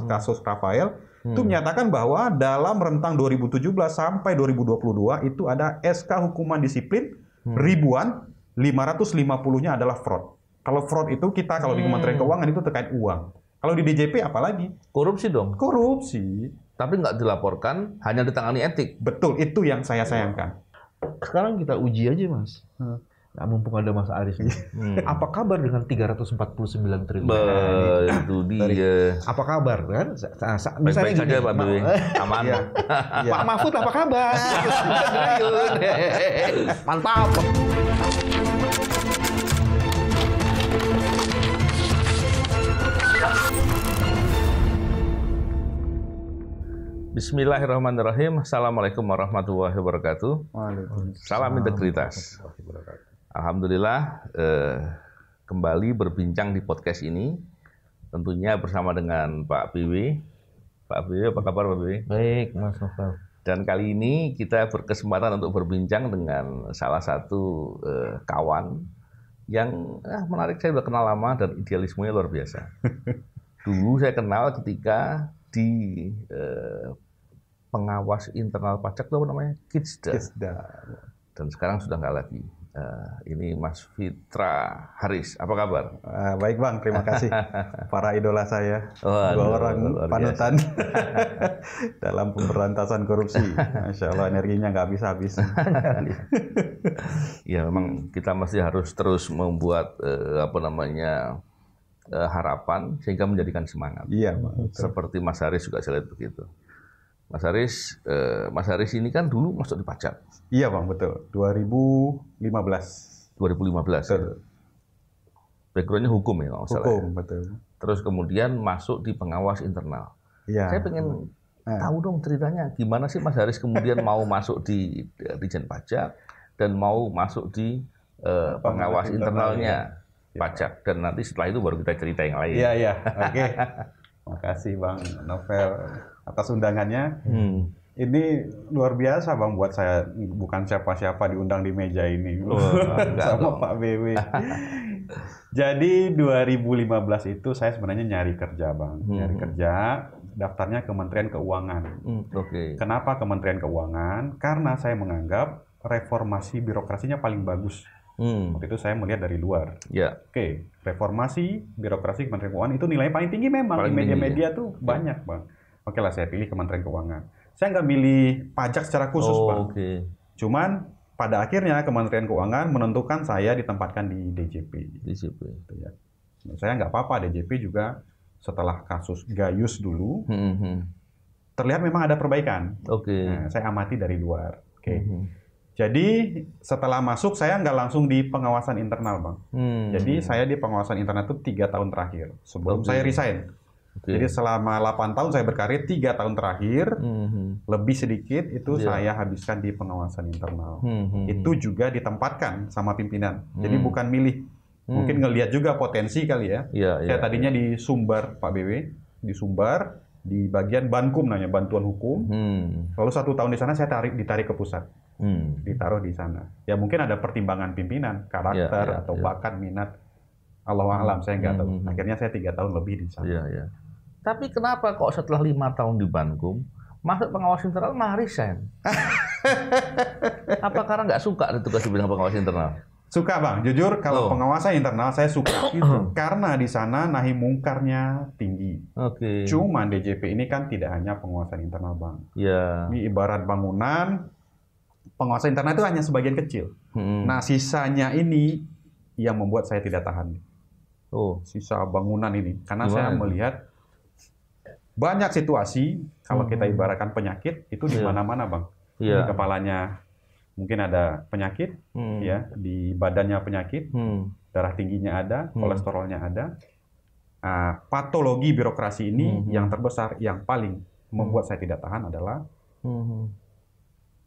kasus Rafael, itu menyatakan bahwa dalam rentang 2017 sampai 2022 itu ada SK hukuman disiplin ribuan, 550-nya adalah fraud. Kalau fraud itu kita kalau di Kementerian Keuangan itu terkait uang. Kalau di DJP apalagi? Korupsi dong. Korupsi. Tapi nggak dilaporkan, hanya ditangani etik. Betul, itu yang saya sayangkan. Sekarang kita uji aja, Mas. Nah, mumpung ada Mas Aris. Apa kabar dengan 349 triliun? Itu dia. Apa kabar kan? Baik-baik saja Pak BW. Aman. Pak Mahfud apa kabar? Mantap. Bismillahirrahmanirrahim. Assalamualaikum warahmatullahi wabarakatuh. Salam integritas. Alhamdulillah kembali berbincang di podcast ini. Tentunya bersama dengan Pak BW. Pak BW, apa kabar Pak BW? Baik, Mas Novel. Dan kali ini kita berkesempatan untuk berbincang dengan salah satu kawan yang menarik. Saya sudah kenal lama dan idealismenya luar biasa. Dulu saya kenal ketika di pengawas internal pajak itu apa namanya? Kidsda. Dan sekarang sudah nggak lagi. Ini Mas Fitra Haris. Apa kabar? Baik Bang, terima kasih. Para idola saya, dua orang panutan dalam pemberantasan korupsi. Masya Allah, energinya nggak habis-habis. Ya memang kita masih harus terus membuat harapan sehingga menjadikan semangat. Iya, Bang. Seperti Mas Haris juga saya lihat begitu. Mas Haris ini kan dulu masuk di pajak. Iya, Bang, betul. 2015. 2015. Betul. Backgroundnya hukum ya, kalau salah. Hukum, betul. Terus kemudian masuk di pengawas internal. Iya. Saya pengen tahu dong ceritanya, gimana sih Mas Haris kemudian mau masuk di Dijen Pajak dan mau masuk di pengawas internalnya pajak, dan nanti setelah itu baru kita cerita yang lain. Iya. Oke. Makasih Bang Novel atas undangannya. Ini luar biasa Bang buat saya, bukan siapa-siapa diundang di meja ini. Sama Pak BW. Jadi 2015 itu saya sebenarnya nyari kerja Bang. Nyari kerja, daftarnya Kementerian Keuangan. Kenapa Kementerian Keuangan? Karena saya menganggap reformasi birokrasinya paling bagus. Waktu itu saya melihat dari luar. Oke, reformasi birokrasi Kementerian Keuangan itu nilainya paling tinggi memang. Paling di media-media tuh banyak Bang. Oke lah, saya pilih Kementerian Keuangan. Saya nggak milih pajak secara khusus Bang. Cuman pada akhirnya Kementerian Keuangan menentukan saya ditempatkan di DJP. Gitu ya. Saya nggak apa-apa, DJP juga setelah kasus Gayus dulu, terlihat memang ada perbaikan. Nah, saya amati dari luar. Jadi setelah masuk saya nggak langsung di pengawasan internal Bang. Jadi saya di pengawasan internal itu 3 tahun terakhir sebelum saya resign. Jadi selama 8 tahun saya berkarir, 3 tahun terakhir lebih sedikit itu saya habiskan di pengawasan internal. Itu juga ditempatkan sama pimpinan. Jadi bukan milih. Mungkin ngelihat juga potensi kali ya. Saya tadinya di Sumbar Pak BW, di Sumbar di bagian Bankum namanya, bantuan hukum. Lalu 1 tahun di sana saya ditarik ke pusat. Ditaruh di sana. Ya mungkin ada pertimbangan pimpinan, karakter atau bakat, minat. Allahu a'lam, saya nggak tahu. Akhirnya saya 3 tahun lebih di sana. Tapi kenapa kok setelah 5 tahun di Bankum masuk pengawas internal malah resign? Apa karena nggak suka ditugas di bidang pengawas internal? Suka Bang, jujur kalau pengawasan internal saya suka karena di sana nahi mungkarnya tinggi. Cuman DJP ini kan tidak hanya pengawasan internal Bang. Ini ibarat bangunan, pengawasan internal itu hanya sebagian kecil. Nah sisanya ini yang membuat saya tidak tahan. Sisa bangunan ini, karena saya melihat banyak situasi kalau kita ibaratkan penyakit itu di mana-mana Bang. Di kepalanya mungkin ada penyakit, ya di badannya penyakit, darah tingginya ada, kolesterolnya ada. Patologi birokrasi ini yang terbesar, yang paling membuat saya tidak tahan adalah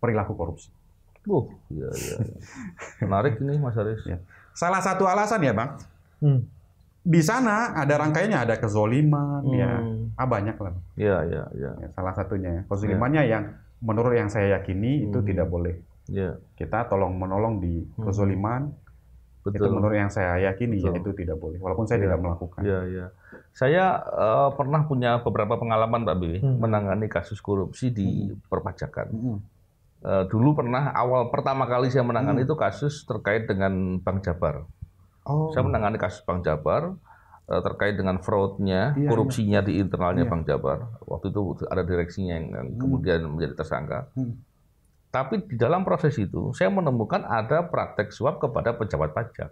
perilaku korupsi. Menarik ini Mas Haris. Salah satu alasan ya Bang, di sana ada rangkaiannya, ada kezoliman, banyak lah. Ya, salah satunya kezolimannya yang menurut yang saya yakini itu tidak boleh. Kita tolong menolong di kezoliman, Betul. Itu menurut yang saya yakini ya itu tidak boleh, walaupun saya tidak melakukan. Iya. Saya pernah punya beberapa pengalaman Pak BW menangani kasus korupsi di perpajakan. Dulu pernah pertama kali saya menangani itu kasus terkait dengan Bank Jabar. Saya menangani kasus Bank Jabar terkait dengan fraudnya, korupsinya di internalnya Bank Jabar. Waktu itu ada direksinya yang kemudian menjadi tersangka. Tapi di dalam proses itu saya menemukan ada praktek suap kepada pejabat pajak.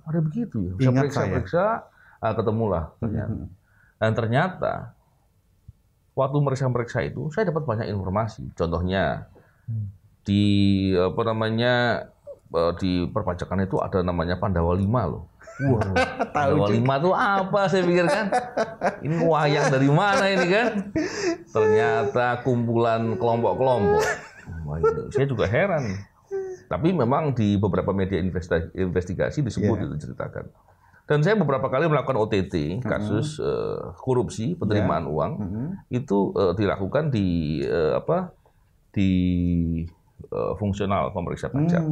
Ada begitu ya. Saya periksa, ketemulah ternyata. Dan ternyata waktu meriksa itu saya dapat banyak informasi. Contohnya di di perpajakan itu ada namanya Pandawa 5 loh. Wow. Pandawa 5 itu apa saya pikir kan? Ini wayang dari mana ini kan? Ternyata kumpulan kelompok-kelompok. Saya juga heran. Tapi memang di beberapa media investigasi disebut itu ceritakan. Dan saya beberapa kali melakukan OTT kasus korupsi penerimaan uang itu dilakukan di fungsional pemeriksa pajak.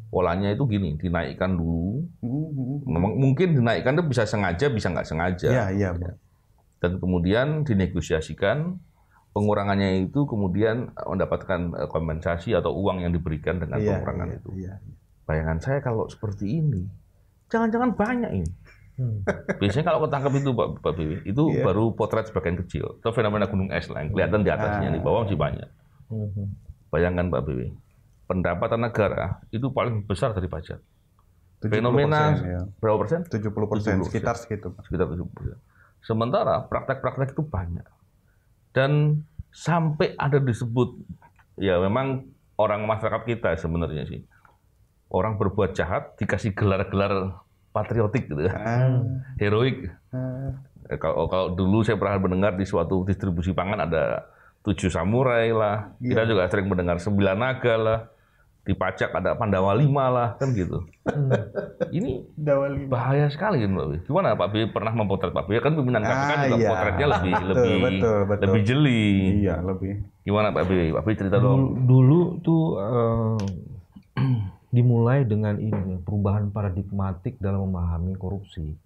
Polanya itu gini, dinaikkan dulu. Memang mungkin dinaikkan itu bisa sengaja, bisa nggak sengaja. Iya. Dan kemudian dinegosiasikan pengurangannya itu kemudian mendapatkan kompensasi atau uang yang diberikan dengan pengurangan itu. Bayangan saya kalau seperti ini, jangan-jangan banyak ini. Biasanya kalau ketangkap itu Pak Bewi, itu baru potret sebagian kecil. Itu fenomena gunung es lah, yang kelihatan di atasnya, di bawah masih banyak. Bayangkan Pak Bewi, pendapatan negara itu paling besar dari pajak. Fenomena berapa persen? 70%, sekitar segitu. Sekitar 70%. Sementara praktek-praktek itu banyak. Dan sampai ada disebut, ya memang orang masyarakat kita sebenarnya sih. Orang berbuat jahat dikasih gelar-gelar patriotik gitu kan. Heroik. Kalau dulu saya pernah mendengar di suatu distribusi pangan ada 7 samurai lah. Kita juga sering mendengar 9 naga lah. Di pajak ada Pandawa 5 lah, kan gitu. Ini bahaya sekali kan Pak B. Gimana Pak B pernah mempotret Pak B? Kan pimpinan KPK juga potretnya lebih jeli. Iya, lebih. Gimana Pak B? Pak B cerita dong. Dulu tuh dimulai dengan ini perubahan paradigmatik dalam memahami korupsi.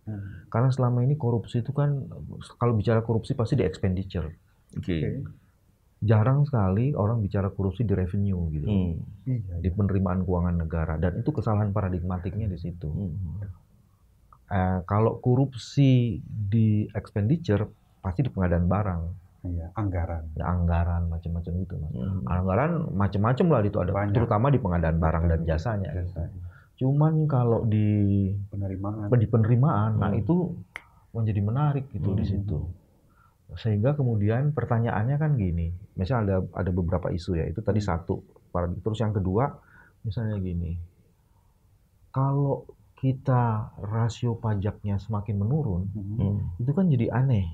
Karena selama ini korupsi itu kan, kalau bicara korupsi pasti di expenditure. Jarang sekali orang bicara korupsi di revenue gitu, di penerimaan keuangan negara, dan itu kesalahan paradigmatiknya di situ. Kalau korupsi di expenditure pasti di pengadaan barang, anggaran macam-macam gitu, Mas. Anggaran macam-macam lah itu ada, terutama di pengadaan barang dan jasanya. Cuman kalau di penerimaan, nah itu menjadi menarik gitu di situ. Sehingga kemudian pertanyaannya kan gini, misalnya ada beberapa isu ya, itu tadi satu. Terus yang kedua, misalnya gini, kalau kita rasio pajaknya semakin menurun, itu kan jadi aneh.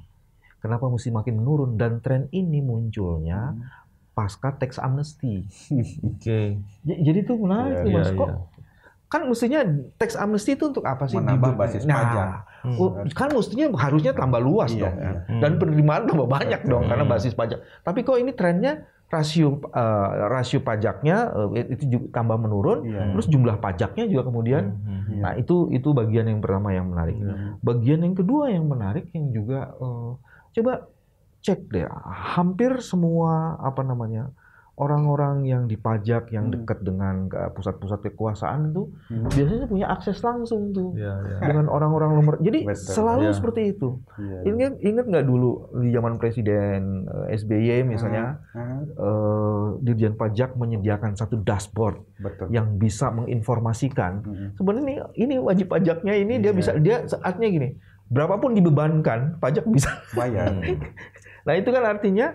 Kenapa mesti makin menurun? Dan tren ini munculnya pasca tax amnesty. Jadi itu menarik tuh Mas. Kan mestinya tax amnesty itu untuk apa sih? Menambah basis pajak. Kan mestinya harusnya tambah luas dong. Dan penerimaan tambah banyak dong karena basis pajak. Tapi kok ini trennya rasio pajaknya itu juga tambah menurun, terus jumlah pajaknya juga kemudian. Nah, itu bagian yang pertama yang menarik. Bagian yang kedua yang menarik yang juga coba cek deh, hampir semua orang-orang yang dipajak yang dekat dengan pusat-pusat kekuasaan itu biasanya punya akses langsung tuh dengan orang-orang nomor. Jadi selalu seperti itu. Ingat nggak dulu di zaman Presiden SBY misalnya, Dirjen Pajak menyediakan satu dashboard yang bisa menginformasikan. Sebenarnya ini wajib pajaknya ini dia saatnya gini, berapapun dibebankan pajak bisa bayar. Nah itu kan artinya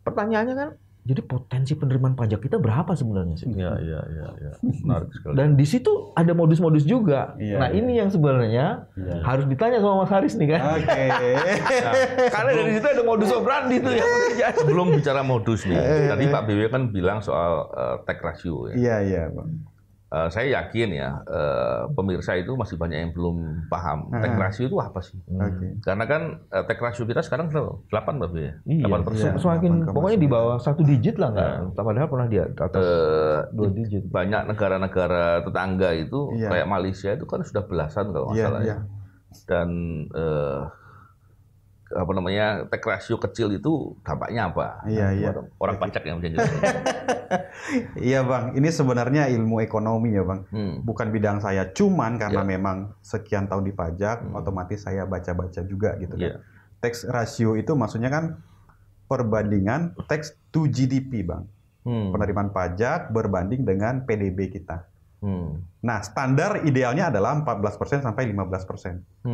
pertanyaannya kan, jadi potensi penerimaan pajak kita berapa sebenarnya sih? Iya. Menarik sekali. Dan di situ ada modus-modus juga. Ini yang sebenarnya harus ditanya sama Mas Haris nih kan. Karena dari situ ada modus operandi tuh yang terjadi. Sebelum bicara modus nih, tadi Pak BW kan bilang soal tax ratio ya. Iya, Bang. saya yakin ya pemirsa itu masih banyak yang belum paham tax ratio itu apa sih. Karena kan tax ratio kita sekarang 8 berapa ya? Iya, 8%. Semakin pokoknya di bawah 1 digit lah nggak. Padahal pernah di atas 2 digit. Banyak negara-negara tetangga itu kayak Malaysia itu kan sudah belasan kalau nggak salah ya. Dan apa namanya tax ratio kecil itu dampaknya apa? Orang pajak yang bisa jelaskan. Iya Bang, ini sebenarnya ilmu ekonomi ya Bang, bukan bidang saya. Cuman karena memang sekian tahun di pajak, otomatis saya baca-baca juga gitu kan. Tax ratio itu maksudnya kan perbandingan tax to GDP Bang, penerimaan pajak berbanding dengan PDB kita. Nah standar idealnya adalah 14% sampai 15%.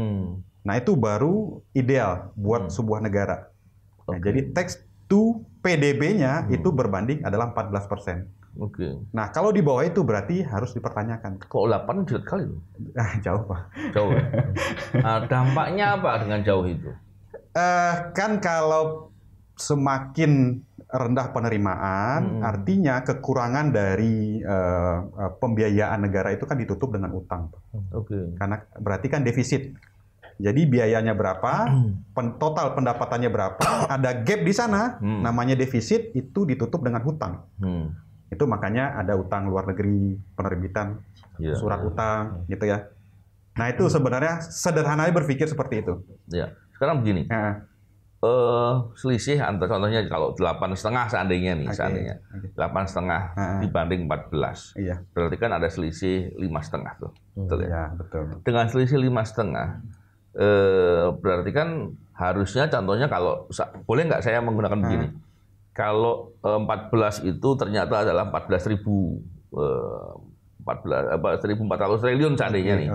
Nah itu baru ideal buat sebuah negara. Nah, jadi tax to PDB-nya itu berbanding adalah 14%. Nah kalau di bawah itu berarti harus dipertanyakan. Kok 8 jelek kali loh? Jauh Pak. Jauh. Nah, dampaknya apa dengan jauh itu? Kan kalau semakin rendah penerimaan, artinya kekurangan dari pembiayaan negara itu kan ditutup dengan utang. Karena berarti kan defisit. Jadi biayanya berapa, total pendapatannya berapa, ada gap di sana, namanya defisit, itu ditutup dengan hutang. Itu makanya ada utang luar negeri, penerbitan surat utang, gitu ya. Nah itu sebenarnya sederhananya berpikir seperti itu. Sekarang begini, selisih antara contohnya kalau 8,5 seandainya nih, 8,5 dibanding 14, berarti kan ada selisih 5,5 tuh, betul ya? Betul. Dengan selisih 5,5 berarti kan harusnya contohnya kalau boleh nggak saya menggunakan begini, kalau 14 itu ternyata adalah 14.400 triliun seandainya nih,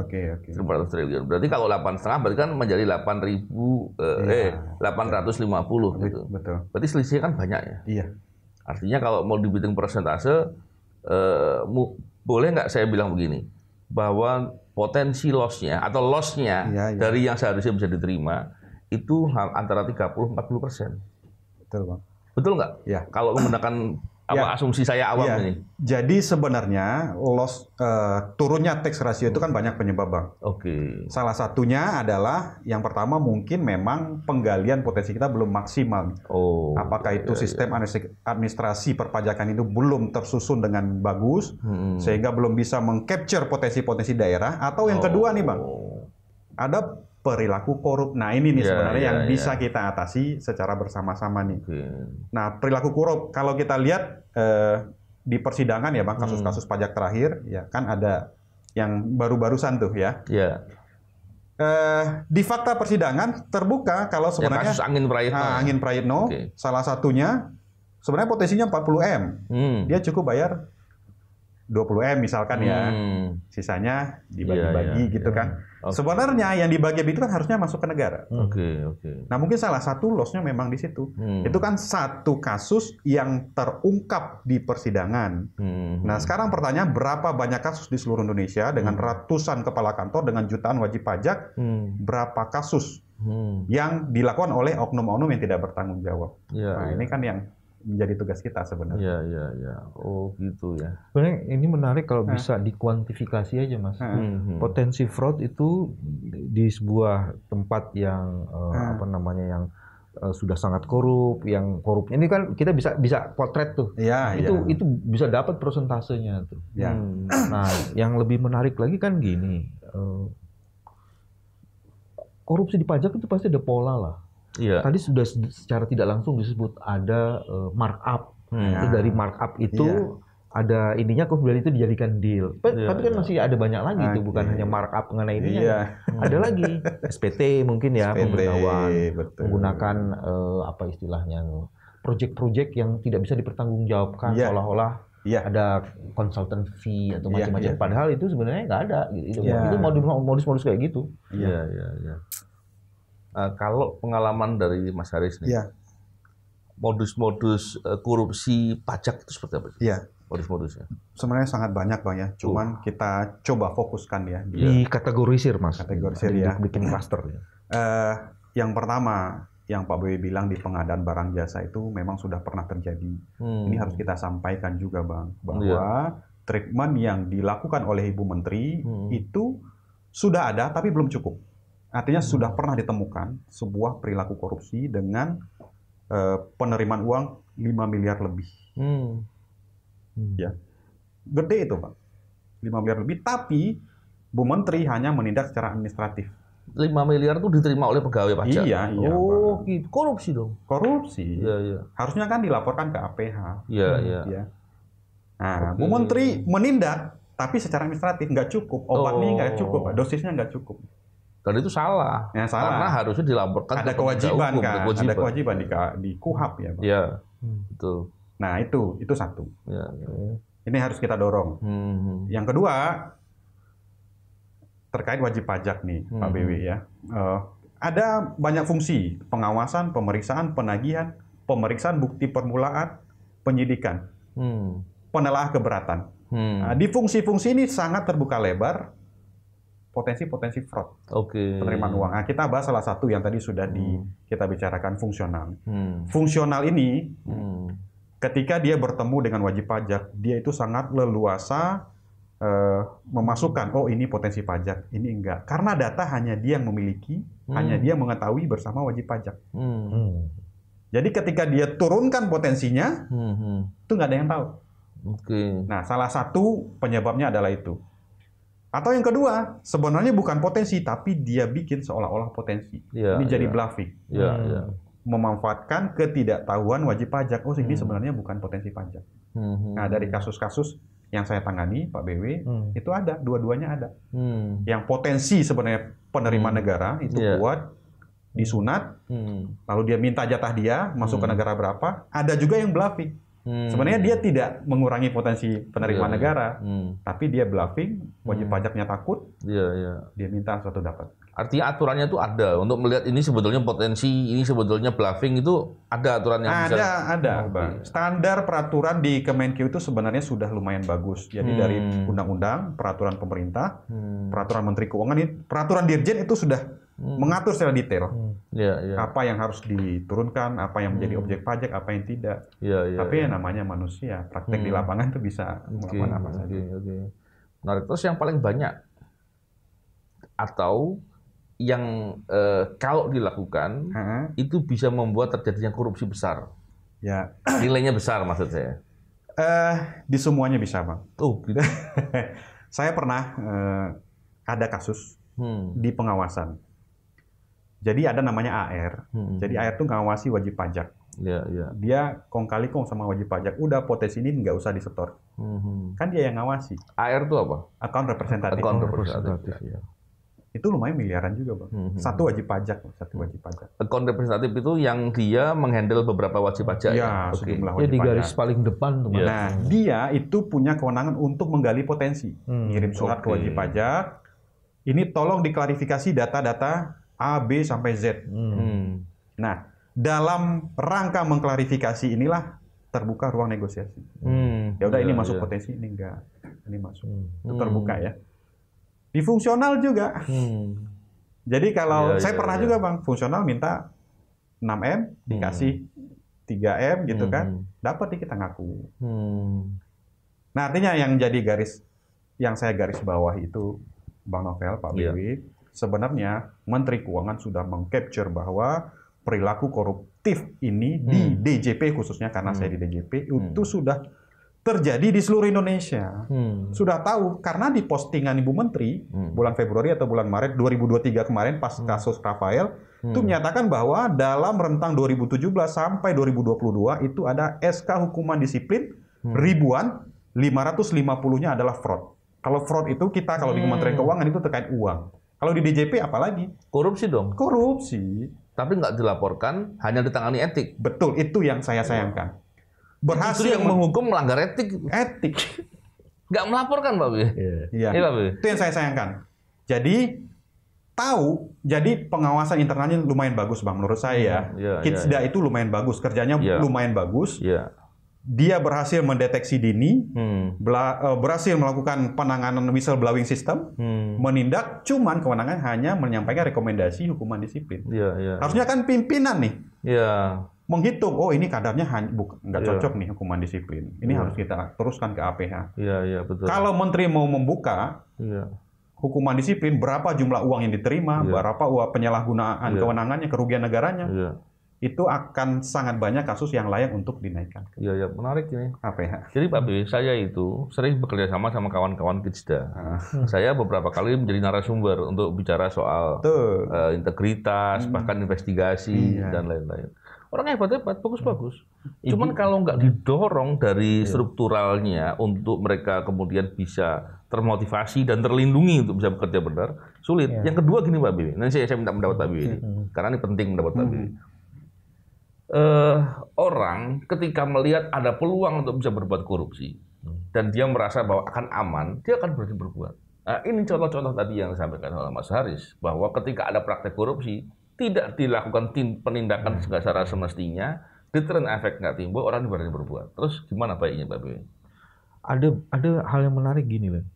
1.400 triliun. Berarti kalau 8,5 berarti kan menjadi 850 gitu. Betul. Berarti selisihnya kan banyak ya. Iya. Artinya kalau mau dibilang persentase, boleh nggak saya bilang begini, bahwa potensi loss-nya atau loss-nya dari yang seharusnya bisa diterima itu antara 30-40%. Betul Bang. Betul nggak? Ya. Kalau menggunakan asumsi saya awam ini. Jadi sebenarnya turunnya tax ratio itu kan banyak penyebab Bang. Salah satunya adalah yang pertama mungkin memang penggalian potensi kita belum maksimal. Apakah itu sistem administrasi perpajakan itu belum tersusun dengan bagus sehingga belum bisa mengcapture potensi-potensi daerah, atau yang kedua nih Bang, ada perilaku korup. Nah ini nih sebenarnya yang bisa kita atasi secara bersama-sama nih. Nah perilaku korup kalau kita lihat di persidangan ya Bang, kasus-kasus pajak terakhir ya kan ada yang baru-barusan tuh ya. Di fakta persidangan terbuka kalau sebenarnya kasus Angin Prayitno, salah satunya sebenarnya potensinya 40 M. Dia cukup bayar 20 M misalkan ya, sisanya dibagi-bagi gitu kan. Sebenarnya yang dibagi itu kan harusnya masuk ke negara. Nah mungkin salah satu loss-nya memang di situ. Itu kan satu kasus yang terungkap di persidangan. Nah sekarang pertanyaan, berapa banyak kasus di seluruh Indonesia dengan ratusan kepala kantor dengan jutaan wajib pajak, berapa kasus yang dilakukan oleh oknum-oknum yang tidak bertanggung jawab. Nah ini kan yang menjadi tugas kita sebenarnya. Oh gitu ya. Sebenarnya ini menarik kalau bisa dikuantifikasi aja Mas. Potensi fraud itu di sebuah tempat yang yang sudah sangat korup, yang korupnya ini kan kita bisa potret tuh. Itu bisa dapat persentasenya tuh. Nah, yang lebih menarik lagi kan gini. Korupsi di pajak itu pasti ada pola lah. Tadi sudah secara tidak langsung disebut ada markup. Terus dari markup itu ada ininya, kemudian itu dijadikan deal. Tapi kan masih ada banyak lagi itu, bukan hanya markup mengenai ininya. Ada lagi SPT mungkin ya, pemberitahuan menggunakan apa istilahnya, proyek-proyek yang tidak bisa dipertanggungjawabkan seolah-olah ada consultant fee atau macam-macam. Padahal itu sebenarnya nggak ada. Gitu. Itu modus-modus kayak gitu. Kalau pengalaman dari Mas Haris nih, modus-modus korupsi pajak itu seperti apa? Modus-modusnya. Sebenarnya sangat banyak Bang ya. Cuman kita coba fokuskan ya. Dikategorisir Mas. Kategorisir ya. Bikin cluster ya. Yang pertama, yang Pak Boy bilang di pengadaan barang jasa itu memang sudah pernah terjadi. Ini harus kita sampaikan juga Bang, bahwa treatment yang dilakukan oleh Ibu Menteri itu sudah ada tapi belum cukup. Artinya sudah pernah ditemukan sebuah perilaku korupsi dengan penerimaan uang 5 miliar lebih. Ya. Gede itu, Pak. 5 miliar lebih, tapi Bu Menteri hanya menindak secara administratif. 5 miliar itu diterima oleh pegawai pajak? Iya. Oh, gitu. Korupsi dong? Korupsi. Iya. Harusnya kan dilaporkan ke APH. Iya. Nah, Bu Menteri menindak, tapi secara administratif nggak cukup. Obatnya nggak cukup, Pak. Dosisnya nggak cukup. Dan itu salah. Ya, salah. Karena harusnya dilaporkan ada kewajiban kan, ada kewajiban di KUHAP ya, Pak. Iya, betul. Nah, itu satu. Ya. Ini harus kita dorong. Yang kedua, terkait wajib pajak nih, Pak BW ya. Ada banyak fungsi, pengawasan, pemeriksaan, penagihan, pemeriksaan bukti permulaan, penyidikan, penelaah keberatan. Nah, di fungsi-fungsi ini sangat terbuka lebar potensi fraud, penerimaan uang. Nah, kita bahas salah satu yang tadi sudah kita bicarakan, fungsional. Fungsional ini, ketika dia bertemu dengan wajib pajak, dia itu sangat leluasa memasukkan, oh ini potensi pajak, ini enggak. Karena data hanya dia yang memiliki, hanya dia mengetahui bersama wajib pajak. Jadi ketika dia turunkan potensinya, itu nggak ada yang tahu. Nah, salah satu penyebabnya adalah itu. Atau yang kedua, sebenarnya bukan potensi, tapi dia bikin seolah-olah potensi. Ini jadi bluffing. Memanfaatkan ketidaktahuan wajib pajak. Oh, ini sebenarnya bukan potensi pajak. Nah, dari kasus-kasus yang saya tangani, Pak BW, itu ada, dua-duanya ada. Yang potensi sebenarnya penerimaan negara itu kuat, disunat, lalu dia minta jatah dia, masuk ke negara berapa. Ada juga yang bluffing. Sebenarnya dia tidak mengurangi potensi penerimaan negara, tapi dia bluffing, wajib pajaknya takut, dia minta suatu dapat. Artinya aturannya itu ada untuk melihat ini sebetulnya potensi, ini sebetulnya bluffing, itu ada aturan yang bisa. Ada, Bang. Standar peraturan di Kemenkeu itu sebenarnya sudah lumayan bagus. Jadi dari undang-undang, peraturan pemerintah, peraturan Menteri Keuangan, peraturan Dirjen itu sudah mengatur secara detail apa yang harus diturunkan, apa yang menjadi objek pajak, apa yang tidak. Tapi yang namanya manusia, praktek di lapangan itu bisa melakukan apa saja. Nah, terus yang paling banyak atau yang kalau dilakukan itu bisa membuat terjadinya korupsi besar. Ya. Nilainya besar maksud saya. Di semuanya bisa, Bang. Oh, gitu. Saya pernah ada kasus di pengawasan. Jadi ada namanya AR. Jadi AR itu ngawasi wajib pajak. Dia kong kali kong sama wajib pajak. Udah potensi ini nggak usah disetor. Kan dia yang ngawasi. AR itu apa? Account representatif. Ya. Itu lumayan miliaran juga, Bang. Satu wajib pajak. Account representatif itu yang dia menghandle beberapa wajib pajak. Ya, sejumlah wajib di pajak. garis paling depan tuh. Nah, dia itu punya kewenangan untuk menggali potensi. Ngirim surat ke wajib pajak. Ini tolong diklarifikasi data-data A, B, sampai Z. Nah, dalam rangka mengklarifikasi inilah terbuka ruang negosiasi. Ya udah, ini masuk potensi, ini enggak. Ini masuk. Itu terbuka ya. Di fungsional juga. Jadi kalau saya pernah juga, Bang, fungsional minta 6M, dikasih 3M gitu kan. Dapat kita ngaku. Nah, artinya yang jadi yang saya garis bawah itu, Bang Novel, Pak BW, sebenarnya Menteri Keuangan sudah mengcapture bahwa perilaku koruptif ini di DJP khususnya, karena saya di DJP, itu sudah terjadi di seluruh Indonesia. Sudah tahu, karena di postingan Ibu Menteri bulan Februari atau bulan Maret 2023 kemarin pas kasus Rafael, itu menyatakan bahwa dalam rentang 2017 sampai 2022 itu ada SK hukuman disiplin ribuan, 550-nya adalah fraud. Kalau fraud itu kita, kalau di Kementerian Keuangan itu terkait uang. Kalau di DJP apalagi? Korupsi dong. Korupsi. Tapi nggak dilaporkan, hanya ditangani etik. Betul, itu yang saya sayangkan. Berhasil yang menghukum melanggar etik. Nggak melaporkan, Pak Bi. Iya. Pak Bi. Itu yang saya sayangkan. Jadi tahu, jadi pengawasan internalnya lumayan bagus, Bang, menurut saya. Kidsda itu lumayan bagus, kerjanya lumayan bagus. Dia berhasil mendeteksi dini, berhasil melakukan penanganan whistleblowing system, menindak, cuman kewenangan hanya menyampaikan rekomendasi hukuman disiplin. Harusnya kan pimpinan nih. menghitung, oh ini kadarnya nggak cocok nih hukuman disiplin. Ini harus kita teruskan ke APH. Iya, betul. Kalau menteri mau membuka hukuman disiplin, berapa jumlah uang yang diterima, berapa uang penyalahgunaan kewenangannya, kerugian negaranya, itu akan sangat banyak kasus yang layak untuk dinaikkan. Iya, menarik ini. APH. Jadi Pak B, saya itu sering bekerja sama kawan-kawan Kijda. Saya beberapa kali menjadi narasumber untuk bicara soal integritas, bahkan investigasi dan lain-lain. Orangnya hebat-hebat, bagus-bagus. Cuman kalau nggak didorong dari strukturalnya untuk mereka kemudian bisa termotivasi dan terlindungi untuk bisa bekerja benar, sulit. Yang kedua gini Pak Bibi, nanti saya minta pendapat Pak Bibi ini, karena ini penting pendapat Pak Bibi. Orang ketika melihat ada peluang untuk bisa berbuat korupsi dan dia merasa bahwa akan aman, dia akan berani berbuat. Nah, ini contoh-contoh tadi yang disampaikan oleh Mas Haris, bahwa ketika ada praktek korupsi tidak dilakukan penindakan secara semestinya, deterrent effect nggak timbul, orang berani berbuat. Terus gimana baiknya Pak B? Ada hal yang menarik gini loh.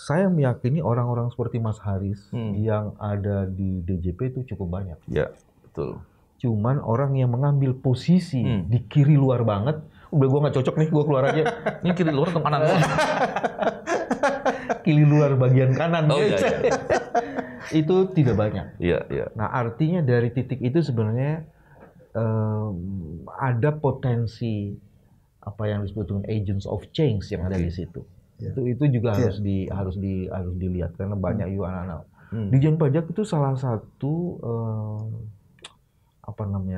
Saya meyakini orang-orang seperti Mas Haris yang ada di DJP itu cukup banyak. Ya, betul. Cuman orang yang mengambil posisi di kiri luar banget, udah gue nggak cocok nih, gue keluar aja. Ini kiri luar atau kanan? Kiri luar bagian kanan. Oh, iya. Itu tidak banyak. Iya. Nah, artinya dari titik itu sebenarnya ada potensi apa yang disebut dengan agents of change yang ada di situ. Itu juga harus dilihat karena banyak juga anak-anak. Dijen Pajak itu salah satu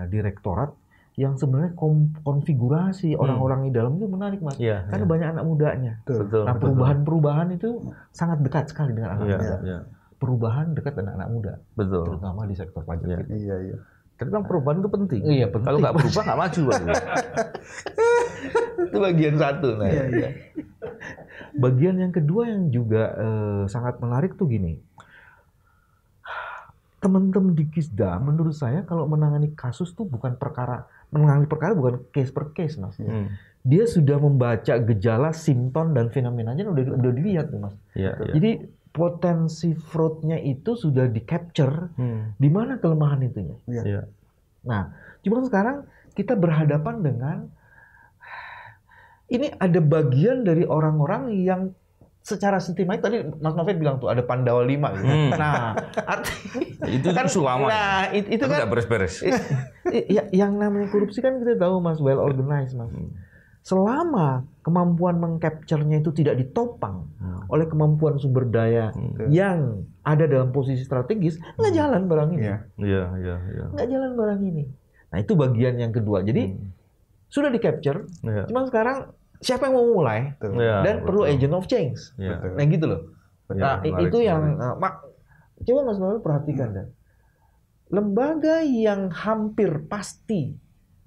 direktorat yang sebenarnya konfigurasi orang-orang di dalam itu menarik, Mas. Karena banyak anak mudanya. Betul. Nah, perubahan-perubahan itu sangat dekat sekali dengan anak muda. Perubahan dekat dengan anak muda. Betul. Terutama di sektor pajak. Iya. Tapi memang perubahan itu penting. Iya, penting. Kalau nggak berubah nggak maju. Itu bagian satu. Nah. Iya. Bagian yang kedua yang juga sangat menarik tuh gini. Teman-teman di Kijda, menurut saya kalau menangani kasus tuh menangani perkara bukan case per case, Mas. Dia sudah membaca gejala, simptom dan fenomenanya udah dilihat, Mas. Jadi potensi fraud-nya itu sudah di-capture, di mana kelemahan itunya. Nah, cuma sekarang kita berhadapan dengan ini ada bagian dari orang-orang yang secara sistematik tadi Mas Novel bilang tuh ada Pandawa 5 gitu. Nah, itu kan sulama. Nah, itu kan nggak beres-beres. Yang namanya korupsi kan kita tahu, Mas, well organized, Mas. Selama kemampuan meng-capture-nya itu tidak ditopang oleh kemampuan sumber daya yang ada dalam posisi strategis, nggak jalan barang ini. Iya. Nggak jalan barang ini. Nah, itu bagian yang kedua. Jadi sudah di-capture, cuma sekarang siapa yang mau mulai dan perlu agent of change. Nah, gitu loh. Nah, itu yang coba Mas Noel perhatikan dan lembaga yang hampir pasti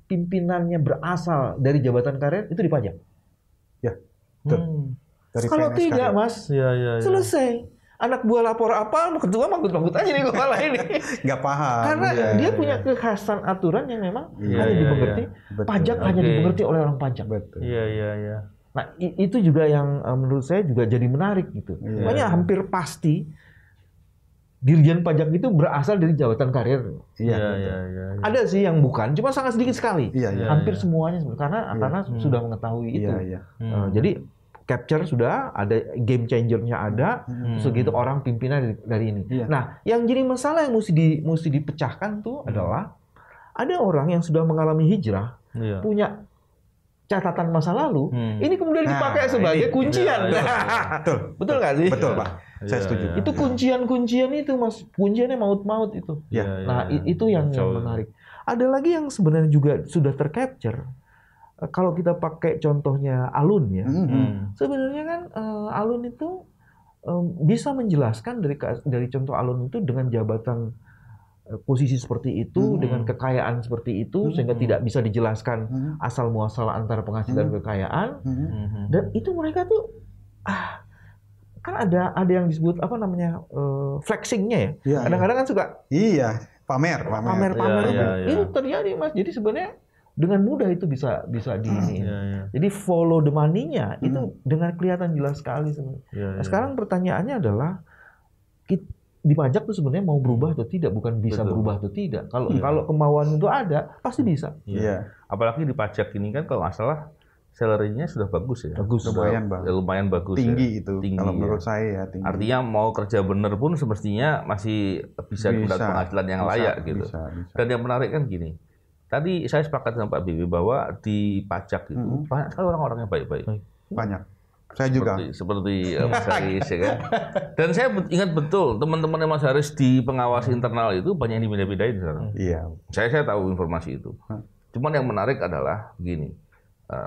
pimpinannya berasal dari jabatan karir itu dipajak. Kalau tidak, Mas, selesai. Anak buah lapor apa, ketua manggut-manggut aja nih kepala ini. Nggak paham. Karena dia punya kekhasan aturan yang memang hanya dimengerti. Pajak hanya dimengerti oleh orang pajak. Iya. Nah, itu juga yang menurut saya juga jadi menarik gitu. Makanya hampir pasti Dirjen Pajak itu berasal dari jabatan karir. Iya. Ada sih yang bukan, cuma sangat sedikit sekali. Hampir semuanya karena sudah mengetahui itu. Jadi capture sudah ada, game changernya ada, segitu orang pimpinan dari ini. Nah, yang jadi masalah yang mesti dipecahkan tuh adalah ada orang yang sudah mengalami hijrah, punya catatan masa lalu, ini kemudian dipakai sebagai kuncian. Betul nggak sih? Betul, Pak. Saya setuju. Itu kuncian itu, Mas. Kunciannya maut-maut itu. Nah, itu yang menarik. Ada lagi yang sebenarnya juga sudah tercapture. Kalau kita pakai contohnya Alun ya, sebenarnya kan Alun itu bisa menjelaskan dari contoh Alun itu dengan jabatan posisi seperti itu, dengan kekayaan seperti itu, sehingga tidak bisa dijelaskan asal muasal antara penghasilan dan kekayaan. Dan itu mereka tuh kan ada yang disebut apa namanya flexingnya ya. Kadang-kadang kan suka pamer. Itu terjadi, Mas. Jadi sebenarnya dengan mudah itu bisa di ini. Jadi follow the money-nya itu dengan kelihatan jelas sekali sebenarnya. Nah, sekarang pertanyaannya adalah di pajak tuh sebenarnya mau berubah atau tidak, bukan bisa berubah atau tidak. Kalau kemauan itu ada, pasti bisa. Iya. Apalagi di pajak ini kan kalau nggak salah salary-nya sudah bagus ya. Bagus. Lumayan, Bang. Lumayan bagus. Tinggi ya. itu. Tinggi, kalau menurut ya. saya ya tinggi. Artinya mau kerja bener pun semestinya masih bisa mendapat penghasilan yang layak gitu. Bisa. Dan yang menarik kan gini. Tadi saya sepakat dengan Pak Bibi bahwa di pajak itu banyak sekali orang-orang yang baik-baik. Banyak. Saya juga. Seperti Mas Haris ya kan. Dan saya ingat betul teman-teman Mas Haris di pengawas internal itu banyak yang dipindah-pindahin sekarang. Iya. Saya tahu informasi itu. Cuman yang menarik adalah begini,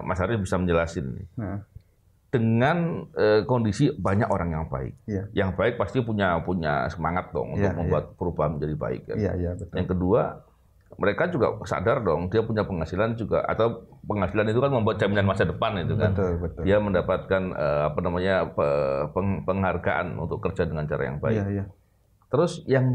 Mas Haris bisa menjelasin ini. Dengan kondisi banyak orang yang baik. Iya. Yang baik pasti punya semangat dong untuk membuat perubahan menjadi baik. Kan? Iya, betul. Yang kedua, mereka juga sadar dong, dia punya penghasilan juga, atau penghasilan itu kan membuat jaminan masa depan itu kan. Betul. Dia mendapatkan penghargaan untuk kerja dengan cara yang baik. Iya. Terus yang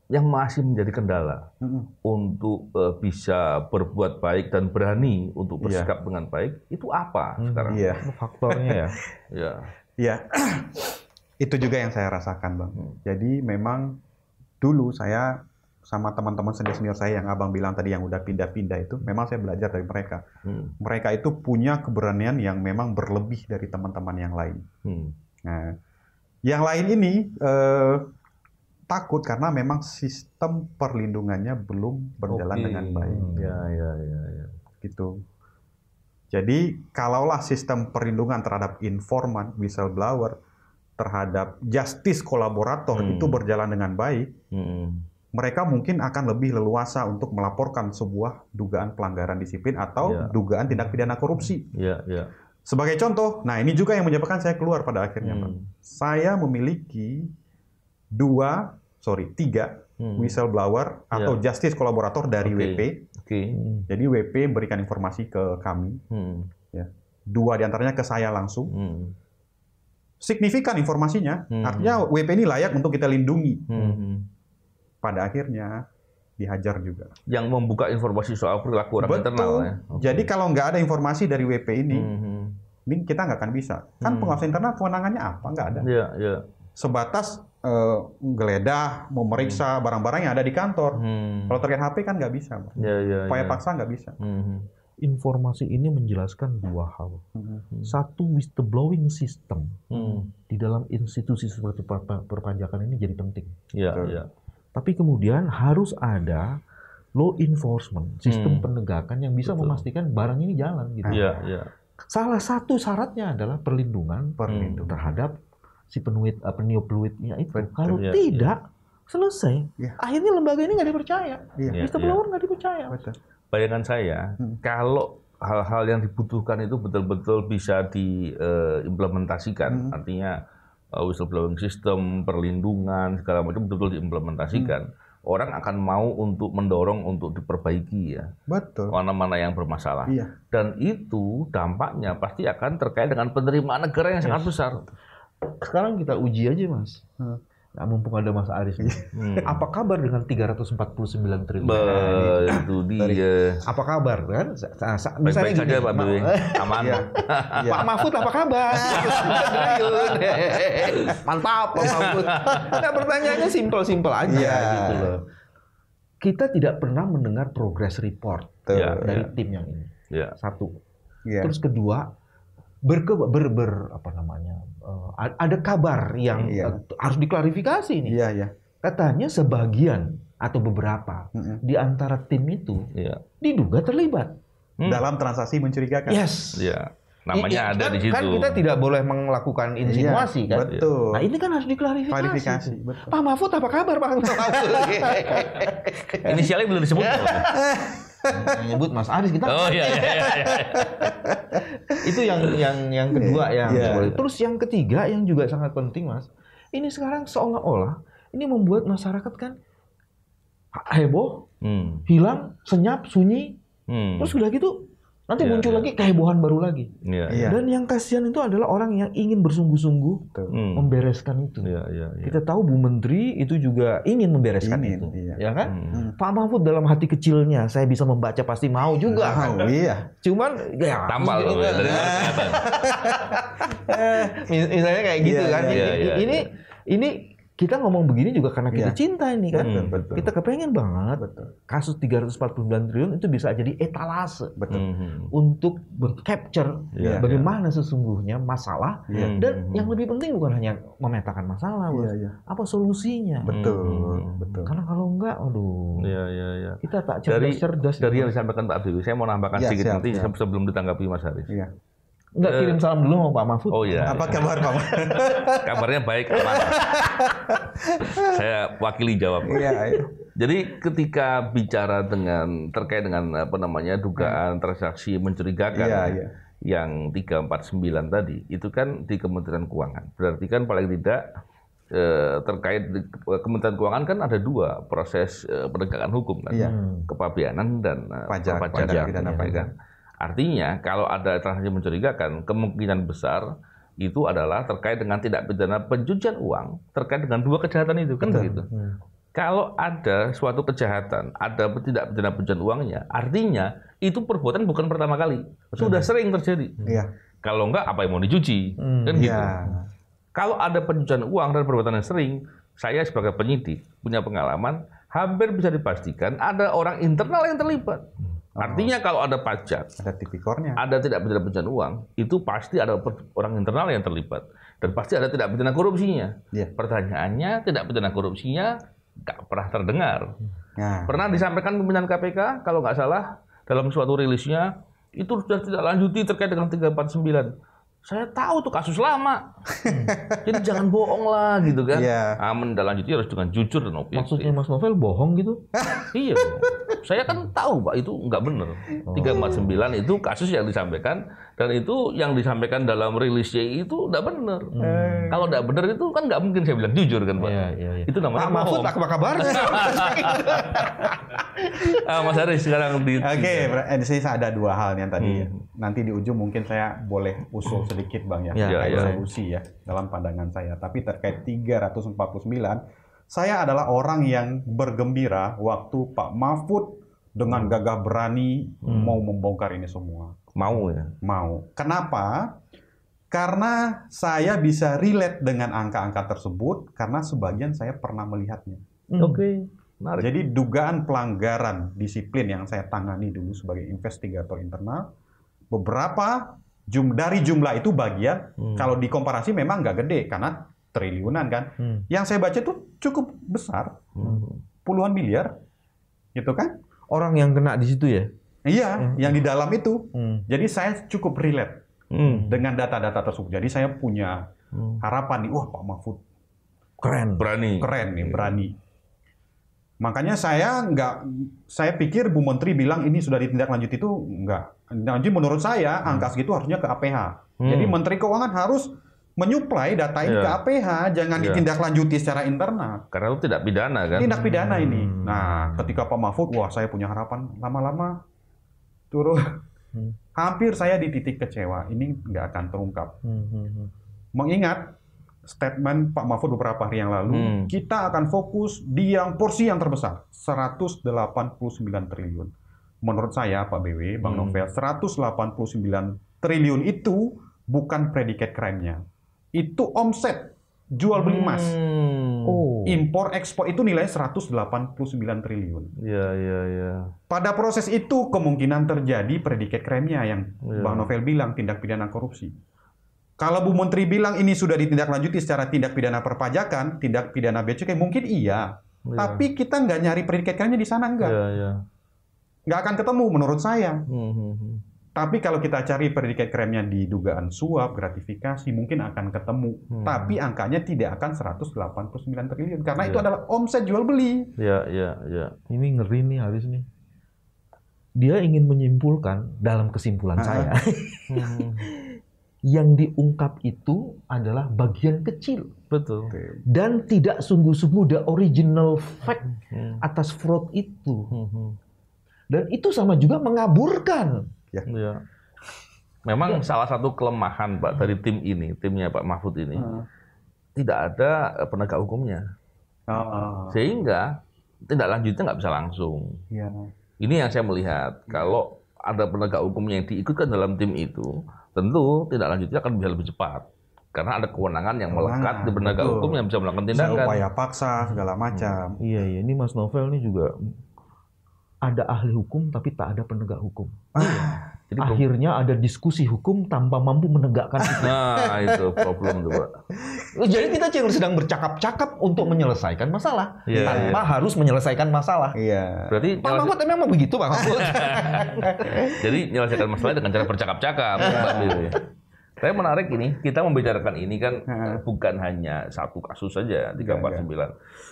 masih menjadi kendala untuk bisa berbuat baik dan berani untuk bersikap dengan baik itu apa sekarang? Iya. Faktornya ya. Iya. Itu juga yang saya rasakan, Bang. Jadi memang dulu saya sama teman-teman senior saya yang Abang bilang tadi yang udah pindah-pindah itu, memang saya belajar dari mereka. Mereka itu punya keberanian yang memang berlebih dari teman-teman yang lain. Nah, yang lain ini takut karena memang sistem perlindungannya belum berjalan dengan baik. Ya. Gitu. Jadi kalaulah sistem perlindungan terhadap informan, whistleblower, terhadap justice kolaborator itu berjalan dengan baik, mereka mungkin akan lebih leluasa untuk melaporkan sebuah dugaan pelanggaran disiplin atau dugaan tindak pidana korupsi. Sebagai contoh, nah ini juga yang menyebabkan saya keluar pada akhirnya, Pak. Saya memiliki 3 whistleblower atau justice kolaborator dari WP. Jadi WP berikan informasi ke kami. 2 diantaranya ke saya langsung. Signifikan informasinya, artinya WP ini layak untuk kita lindungi. Pada akhirnya dihajar juga. Yang membuka informasi soal perilaku orang internal ya. Jadi kalau nggak ada informasi dari WP ini kita nggak akan bisa. Kan pengawas internal kewenangannya apa? Nggak ada. Sebatas geledah, memeriksa barang-barang yang ada di kantor. Kalau terkait HP kan nggak bisa. Upaya paksa nggak bisa. Informasi ini menjelaskan 2 hal. Satu, whistleblowing system di dalam institusi seperti perpajakan ini jadi penting. Tapi kemudian harus ada law enforcement, sistem penegakan yang bisa memastikan barang ini jalan gitu. Salah satu syaratnya adalah perlindungan terhadap si peniup fluidnya itu. Kalau tidak, selesai. Akhirnya lembaga ini nggak dipercaya. Whistleblower nggak dipercaya. Bayangan saya, kalau hal-hal yang dibutuhkan itu betul-betul bisa diimplementasikan, artinya whistleblowing system, perlindungan, segala macam betul-betul diimplementasikan, orang akan mau untuk mendorong untuk diperbaiki ya. Betul. Mana-mana yang bermasalah. Dan itu dampaknya pasti akan terkait dengan penerimaan negara yang sangat besar. Sekarang kita uji aja, Mas. Nah, mumpung ada Mas Aris nih. Apa kabar dengan 349 triliun? Itu dia. Apa kabar kan? Misalnya gini, Pak Bibi. Aman. Pak Mahfud apa kabar? Mantap, Pak Mahfud. Nah, pertanyaannya simpel-simpel aja gitu loh. Kita tidak pernah mendengar progress report dari tim yang ini. Satu. Terus kedua, ada kabar yang harus diklarifikasi ini. Katanya sebagian atau beberapa di antara tim itu diduga terlibat dalam transaksi mencurigakan. Namanya ada di situ. Kan kita tidak boleh melakukan insinuasi kan. Betul. Nah ini kan harus diklarifikasi. Pak Mahfud apa kabar Pak Mahfud? Inisialnya belum disebut. Menyebut Mas Aris kita. Itu yang kedua yang terus yang ketiga yang juga sangat penting, Mas. Ini sekarang seolah-olah ini membuat masyarakat kan heboh, hilang, senyap, sunyi. Terus udah gitu nanti muncul lagi kehebohan baru lagi. Dan yang kasihan itu adalah orang yang ingin bersungguh-sungguh membereskan itu. Kita tahu Bu Menteri itu juga ingin membereskan itu, ya kan? Pak Mahfud dalam hati kecilnya, saya bisa membaca pasti mau juga. Cuman ya tambal misalnya kayak gitu kan. Ini kita ngomong begini juga karena kita cinta ini kan. Betul. Kita kepengen banget kasus 349 triliun itu bisa jadi etalase untuk capture bagaimana sesungguhnya masalah dan yang lebih penting bukan hanya memetakan masalah, apa solusinya. Betul. Karena kalau enggak, aduh, kita tak cerdas. Dari yang disampaikan Pak Dewi, saya mau nambahkan sedikit nanti sebelum ditanggapi Mas Haris. Enggak, kirim salam dulu sama Pak Mahfud. Oh iya. Apa kabar Pak? Kabarnya baik, aman. Saya wakili jawab. Jadi ketika bicara terkait dengan dugaan transaksi mencurigakan yang 349 tadi, itu kan di Kementerian Keuangan. Berarti kan paling tidak terkait Kementerian Keuangan kan ada 2 proses penegakan hukum kan, kepabeanan dan pajak. Artinya kalau ada transaksi mencurigakan, kemungkinan besar itu adalah terkait dengan tindak pidana pencucian uang terkait dengan 2 kejahatan itu kan begitu. Kalau ada suatu kejahatan, ada tindak pidana pencucian uangnya, artinya itu perbuatan bukan pertama kali, sudah sering terjadi. Kalau enggak, apa yang mau dicuci kan gitu. Kalau ada pencucian uang dan perbuatan yang sering, saya sebagai penyidik punya pengalaman, hampir bisa dipastikan ada orang internal yang terlibat. Artinya kalau ada pajak, ada tipikornya, ada tidak pidana pencucian uang, itu pasti ada orang internal yang terlibat dan pasti ada tidak pidana korupsinya. Pertanyaannya, tidak pidana korupsinya nggak pernah terdengar. Pernah disampaikan pimpinan KPK kalau nggak salah dalam suatu rilisnya itu sudah tidak lanjuti terkait dengan 349. Saya tahu tuh kasus lama, jadi jangan bohong lah gitu kan. Menindaklanjuti harus dengan jujur dan objektif. Maksudnya Mas Novel bohong gitu? Iya, saya kan tahu Pak itu nggak benar. 349 itu kasus yang disampaikan dan itu yang disampaikan dalam rilisnya itu nggak benar. Kalau nggak benar itu kan nggak mungkin saya bilang jujur kan Pak. Itu namanya Pak Mahfud apa kabarnya? Mas Haris sekarang di. Di sini ada 2 hal yang tadi. Nanti di ujung mungkin saya boleh usul sedikit Bang solusi dalam pandangan saya. Tapi terkait 349, saya adalah orang yang bergembira waktu Pak Mahfud dengan gagah berani mau membongkar ini semua. Mau ya? Mau. Kenapa? Karena saya bisa relate dengan angka-angka tersebut karena sebagian saya pernah melihatnya. Menarik. Jadi dugaan pelanggaran disiplin yang saya tangani dulu sebagai investigator internal, beberapa dari jumlah itu bagian, kalau dikomparasi memang nggak gede karena triliunan kan. Yang saya baca itu cukup besar, puluhan miliar, gitu kan? Orang yang kena di situ ya? Iya, yang di dalam itu. Jadi saya cukup relate dengan data-data tersebut. Jadi saya punya harapan nih, wah Pak Mahfud keren nih, berani. Makanya saya pikir Bu Menteri bilang ini sudah ditindaklanjuti itu enggak. Jadi menurut saya angka segitu harusnya ke APH. Jadi Menteri Keuangan harus menyuplai data ini ke APH, jangan ditindaklanjuti secara internal. Karena itu tidak pidana kan? Tindak pidana ini. Nah, ketika Pak Mahfud, wah saya punya harapan lama-lama turun. Hampir saya di titik kecewa. Ini nggak akan terungkap. Mengingat statement Pak Mahfud beberapa hari yang lalu, kita akan fokus di porsi yang terbesar, 189 triliun. Menurut saya, Pak BW, Bang Novel, 189 triliun itu bukan predikat crime-nya. Itu omset jual beli emas. Impor ekspor itu nilainya 189 triliun. Pada proses itu kemungkinan terjadi predikat crime-nya yang Bang Novel bilang tindak pidana korupsi. Kalau Bu Menteri bilang ini sudah ditindaklanjuti secara tindak pidana perpajakan, tindak pidana bea cukai, mungkin iya. Tapi kita nggak nyari predikat crime-nya di sana, nggak. Nggak akan ketemu menurut saya. Tapi kalau kita cari predikat crime-nya di dugaan suap, gratifikasi, mungkin akan ketemu. Tapi angkanya tidak akan 189 triliun. Karena itu adalah omset jual beli. Ini ngeri nih Haris nih. Dia ingin menyimpulkan dalam kesimpulan saya. Yang diungkap itu adalah bagian kecil. Betul. Dan tidak sungguh-sungguh the original fact atas fraud itu. Dan itu sama juga mengaburkan. Memang salah satu kelemahan Pak dari tim ini, timnya Pak Mahfud ini, tidak ada penegak hukumnya. Sehingga tindak lanjutnya nggak bisa langsung. Ini yang saya melihat. Kalau ada penegak hukumnya yang diikutkan dalam tim itu, tentu tindak lanjutnya akan bisa lebih cepat. Karena ada kewenangan yang melekat di penegak hukum yang bisa melakukan tindakan. Upaya paksa segala macam. Iya, ini Mas Novel ini juga ada ahli hukum tapi tak ada penegak hukum. Jadi akhirnya ada diskusi hukum tanpa mampu menegakkan itu. Nah, itu problem tuh, Pak. Jadi kita sedang bercakap-cakap untuk menyelesaikan masalah tanpa harus menyelesaikan masalah. Iya. Berarti Pak Mahfud memang begitu, Pak Mahfud. Jadi menyelesaikan masalah dengan cara bercakap-cakap. Saya menarik ini, kita membicarakan ini kan bukan hanya satu kasus saja, 349.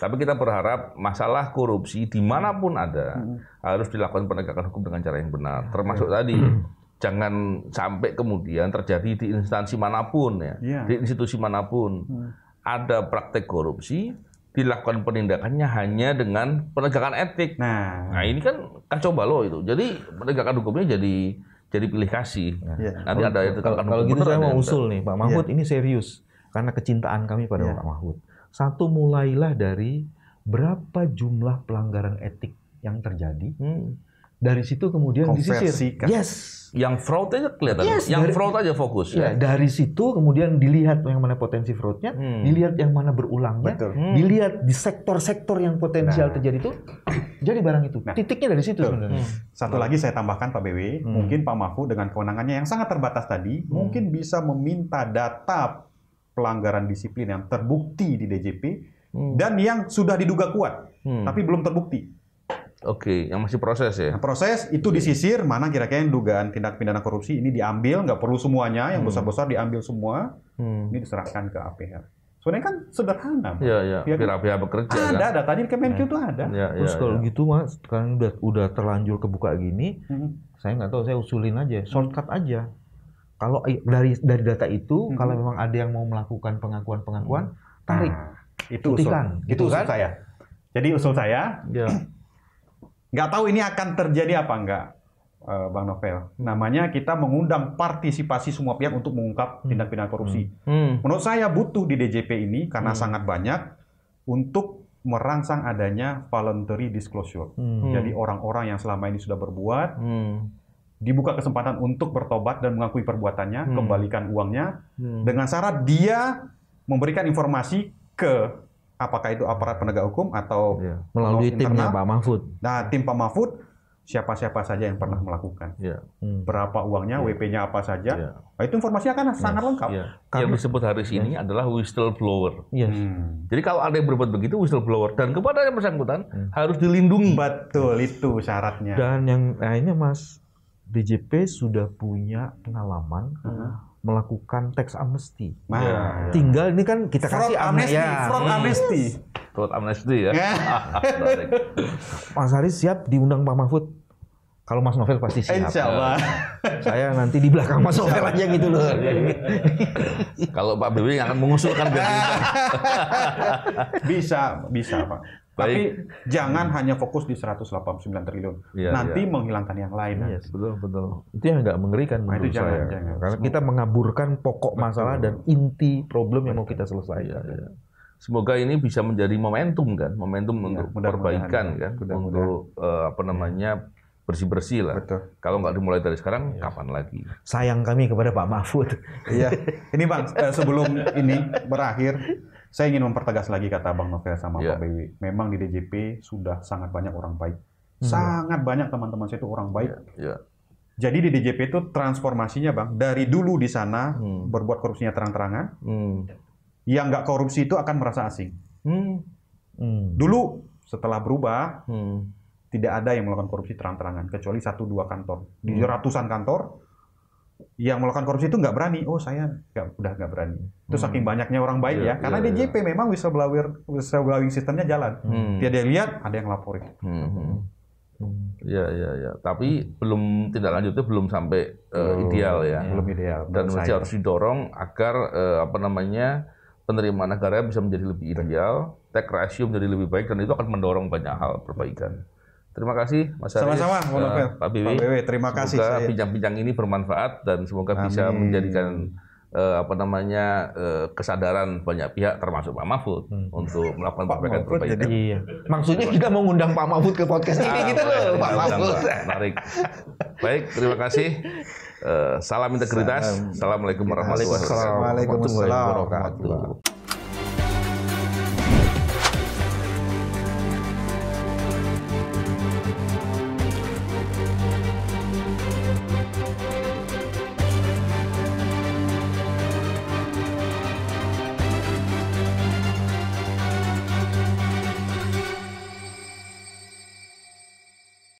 Tapi kita berharap masalah korupsi dimanapun ada, harus dilakukan penegakan hukum dengan cara yang benar. Termasuk tadi, jangan sampai kemudian terjadi di instansi manapun, di institusi manapun. Ada praktek korupsi, dilakukan penindakannya hanya dengan penegakan etik. Nah ini kan kacau balau itu. Jadi penegakan hukumnya jadi pilih kasih. Nanti ada kalau gitu saya mau usul nih Pak Mahfud, ini serius karena kecintaan kami pada Pak Mahfud. Satu, mulailah dari berapa jumlah pelanggaran etik yang terjadi. Dari situ kemudian disisir. Yang fraud aja kelihatan. Yang fraud aja fokus. Dari situ kemudian dilihat yang mana potensi fraudnya, dilihat yang mana berulangnya, dilihat di sektor-sektor yang potensial terjadi itu, jadi barang itu. Titiknya dari situ sebenarnya. Satu lagi saya tambahkan Pak BW, mungkin Pak Mahfud dengan kewenangannya yang sangat terbatas tadi, mungkin bisa meminta data pelanggaran disiplin yang terbukti di DJP dan yang sudah diduga kuat, tapi belum terbukti. Oke, yang masih proses ya? Nah, proses itu disisir, mana kira-kira yang dugaan tindak pidana korupsi ini diambil, nggak perlu semuanya, yang besar-besar diambil semua, ini diserahkan ke APH. Sebenarnya kan sederhana. Iya. Pihak-pihak bekerja. Ada datanya di Kemenkyu itu ada. Terus kalau gitu Mas, sekarang udah terlanjur kebuka gini, saya nggak tahu, saya usulin aja, shortcut aja. Kalau dari data itu, kalau memang ada yang mau melakukan pengakuan, tarik, putihkan. Itu usul saya. Jadi usul saya. Nggak tahu ini akan terjadi apa enggak, Bang Novel. Namanya kita mengundang partisipasi semua pihak untuk mengungkap tindak pidana korupsi. Menurut saya butuh di DJP ini karena sangat banyak untuk merangsang adanya voluntary disclosure. Jadi orang-orang yang selama ini sudah berbuat dibuka kesempatan untuk bertobat dan mengakui perbuatannya, kembalikan uangnya dengan syarat dia memberikan informasi ke apakah itu aparat penegak hukum atau melalui timnya Pak Mahfud. Nah, tim Pak Mahfud siapa-siapa saja yang pernah melakukan. Berapa uangnya, WP-nya apa saja. Nah, itu informasinya kan sangat lengkap. Yang disebut hari ini adalah whistleblower. Jadi kalau ada yang berbuat begitu, whistleblower dan kepada yang bersangkutan harus dilindungi. Betul, itu syaratnya. Dan yang lainnya Mas, DJP sudah punya pengalaman melakukan tax amnesty. Tinggal ini kan kita kasih amnesty. Fraud amnesty ya. Mas Haris siap diundang Pak Mahfud? Kalau Mas Novel pasti siap. Insya Allah. Saya nanti di belakang Mas Novel aja gitu loh. Kalau Pak BW akan mengusulkan bisa Pak. Tapi jangan hanya fokus di 189 triliun. Nanti menghilangkan yang lain. Betul. Itu yang nggak mengerikan menurut saya. Jangan. Karena kita mengaburkan pokok masalah dan inti problem yang mau kita selesaikan. Semoga ini bisa menjadi momentum untuk perbaikan kan, untuk bersih-bersih lah. Kalau nggak dimulai dari sekarang, kapan lagi? Sayang kami kepada Pak Mahfud. Iya. Ini Bang, sebelum ini berakhir, saya ingin mempertegas lagi kata Bang Novel sama Pak BW. Memang di DJP sudah sangat banyak orang baik. Sangat banyak teman-teman saya itu orang baik. Jadi di DJP itu transformasinya Bang, dari dulu di sana berbuat korupsinya terang-terangan, yang nggak korupsi itu akan merasa asing. Dulu setelah berubah, tidak ada yang melakukan korupsi terang-terangan, kecuali 1-2 kantor. Di ratusan kantor, yang melakukan korupsi itu nggak berani. Oh, saya udah nggak berani. Itu saking banyaknya orang baik ya. Karena DJP memang whistleblowing sistemnya jalan. Tiada lihat, ada yang laporin. Iya. Tapi belum tindak lanjutnya belum sampai ideal ya. Belum ideal. Dan masih harus didorong agar penerimaan negara bisa menjadi lebih ideal, tax ratio menjadi lebih baik, dan itu akan mendorong banyak hal perbaikan. Terima kasih Mas Haris. Sama-sama, Pak BW. Terima kasih. Semoga bincang-bincang ini bermanfaat dan semoga bisa menjadikan kesadaran banyak pihak termasuk Pak Mahfud untuk melakukan perbaikan. Iya. Maksudnya kita mau ngundang Pak Mahfud ke podcast ini gitu loh, Pak Mahfud. Menarik. Baik, terima kasih. Salam integritas. Assalamualaikum warahmatullahi wabarakatuh.